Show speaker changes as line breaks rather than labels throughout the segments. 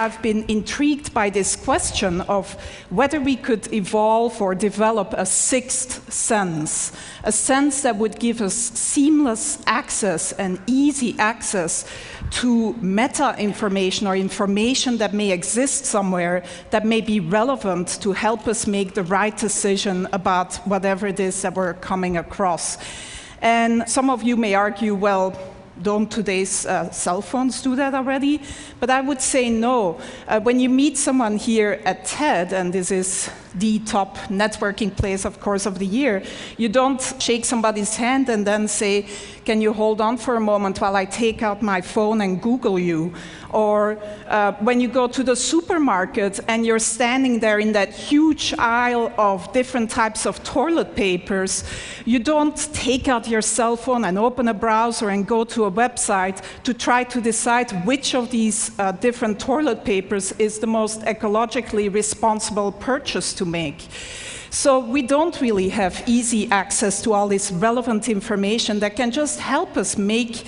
I've been intrigued by this question of whether we could evolve or develop a sixth sense, a sense that would give us seamless access and easy access to meta-information or information that may exist somewhere that may be relevant to help us make the right decision about whatever it is that we're coming across. And some of you may argue, well, don't today's cell phones do that already? But I would say no. When you meet someone here at TED, and this is the top networking place, of course, of the year, you don't shake somebody's hand and then say, can you hold on for a moment while I take out my phone and Google you? Or when you go to the supermarket and you're standing there in that huge aisle of different types of toilet papers, you don't take out your cell phone and open a browser and go to a website to try to decide which of these different toilet papers is the most ecologically responsible purchase to make. So we don't really have easy access to all this relevant information that can just help us make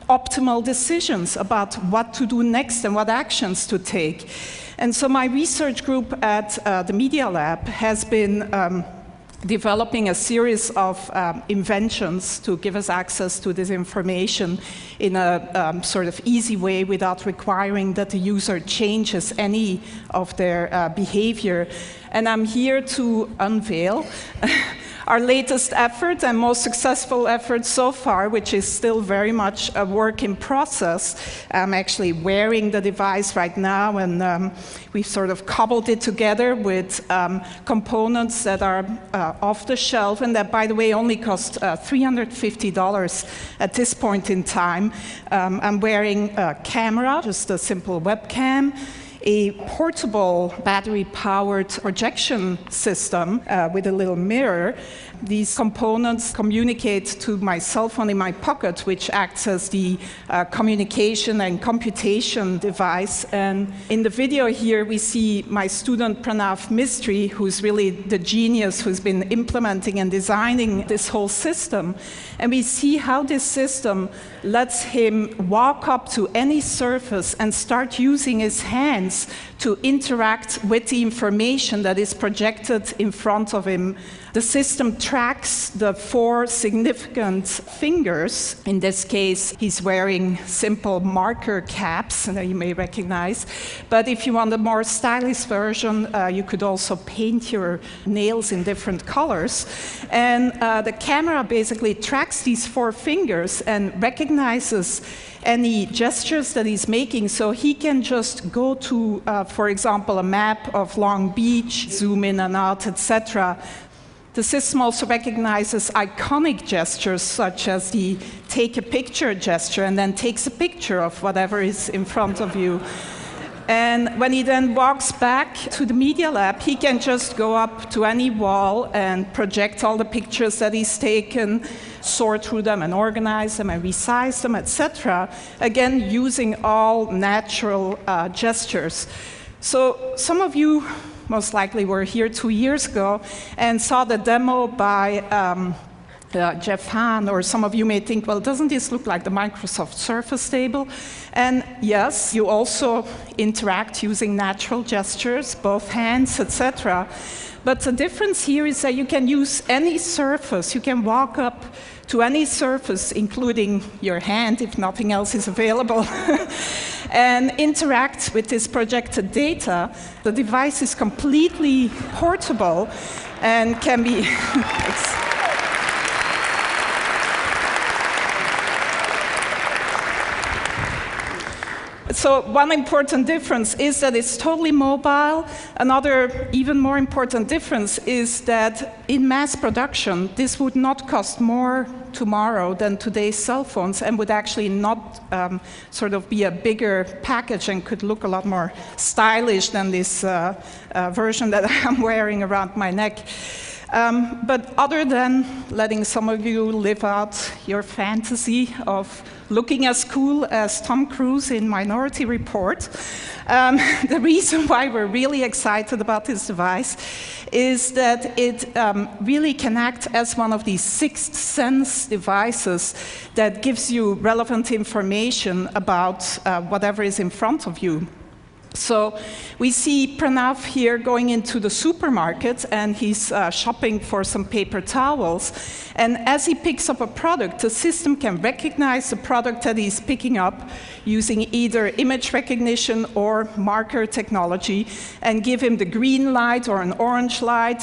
optimal decisions about what to do next and what actions to take. And so my research group at the Media Lab has been developing a series of inventions to give us access to this information in a sort of easy way without requiring that the user changes any of their behavior. And I'm here to unveil our latest effort and most successful effort so far, which is still very much a work in process. I'm actually wearing the device right now, and we've sort of cobbled it together with components that are off the shelf, and that, by the way, only cost $350 at this point in time. I'm wearing a camera, just a simple webcam, a portable battery-powered projection system with a little mirror. These components communicate to my cell phone in my pocket, which acts as the communication and computation device. And in the video here, we see my student Pranav Mistry, who's really the genius who's been implementing and designing this whole system. And we see how this system lets him walk up to any surface and start using his hands to interact with the information that is projected in front of him. The system tracks the 4 significant fingers. In this case, he's wearing simple marker caps that you may recognize. But if you want a more stylish version, you could also paint your nails in different colors. And the camera basically tracks these 4 fingers and recognizes any gestures that he's making, so he can just go to, for example, a map of Long Beach, zoom in and out, etc. The system also recognizes iconic gestures, such as the take a picture gesture, and then takes a picture of whatever is in front of you. And when he then walks back to the Media Lab, he can just go up to any wall and project all the pictures that he's taken, sort through them and organize them and resize them, etc. Again, using all natural gestures. So some of you most likely were here 2 years ago and saw the demo by Jeff Hahn, or some of you may think, well, doesn't this look like the Microsoft Surface table? And yes, you also interact using natural gestures, both hands, etc. But the difference here is that you can use any surface. You can walk up to any surface, including your hand, if nothing else is available, and interact with this projected data. The device is completely portable and can be... So one important difference is that it's totally mobile. Another even more important difference is that in mass production, this would not cost more tomorrow than today's cell phones, and would actually not sort of be a bigger package and could look a lot more stylish than this version that I'm wearing around my neck. But other than letting some of you live out your fantasy of looking as cool as Tom Cruise in Minority Report, the reason why we're really excited about this device is that it really can act as one of these sixth sense devices that gives you relevant information about whatever is in front of you. So we see Pranav here going into the supermarket, and he's shopping for some paper towels. And as he picks up a product, the system can recognize the product that he's picking up using either image recognition or marker technology and give him the green light or an orange light.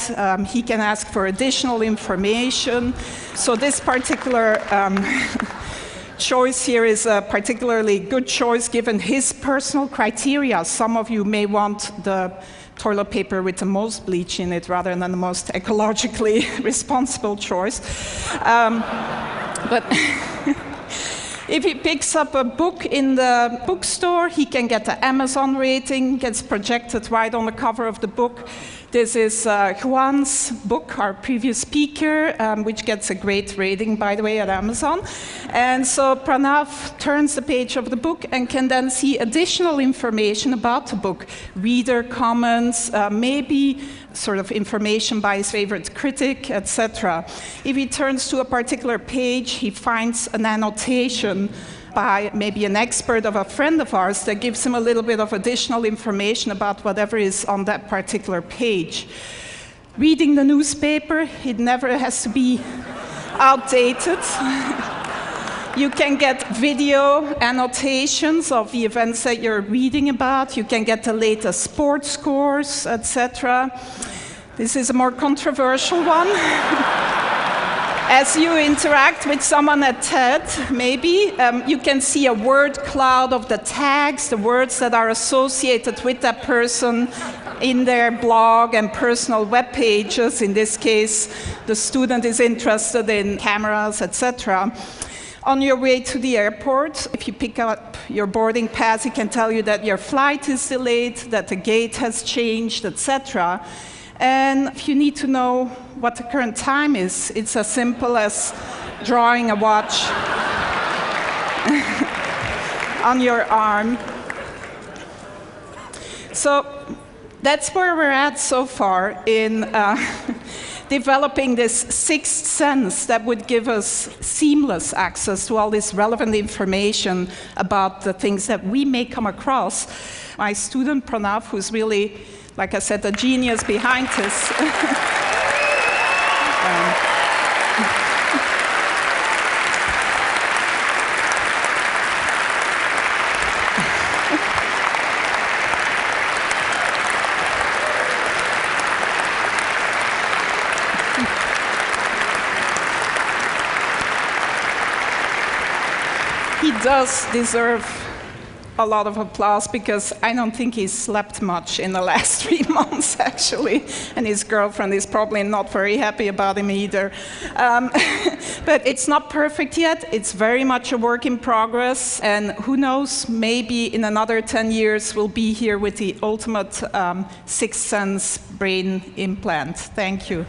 He can ask for additional information. So this particular choice here is a particularly good choice given his personal criteria. Some of you may want the toilet paper with the most bleach in it rather than the most ecologically responsible choice. But if he picks up a book in the bookstore, he can get the Amazon rating, gets projected right on the cover of the book. This is Juan's book, our previous speaker, which gets a great rating, by the way, at Amazon. And so Pranav turns the page of the book and can then see additional information about the book, reader comments, maybe sort of information by his favorite critic, etc. If he turns to a particular page, he finds an annotation by maybe an expert of a friend of ours that gives him a little bit of additional information about whatever is on that particular page. Reading the newspaper, it never has to be outdated. You can get video annotations of the events that you're reading about. You can get the latest sports scores, etc. This is a more controversial one. As you interact with someone at TED, maybe, you can see a word cloud of the tags, the words that are associated with that person in their blog and personal web pages. In this case, the student is interested in cameras, etc. On your way to the airport, if you pick up your boarding pass, it can tell you that your flight is delayed, that the gate has changed, etc. And if you need to know what the current time is, it's as simple as drawing a watch on your arm. So that's where we're at so far in developing this sixth sense that would give us seamless access to all this relevant information about the things that we may come across. My student Pranav, who's really, like I said, the genius behind this. He does deserve a lot of applause because I don't think he's slept much in the last 3 months, actually. And his girlfriend is probably not very happy about him either. But it's not perfect yet. It's very much a work in progress. And who knows, maybe in another 10 years, we'll be here with the ultimate sixth sense brain implant. Thank you.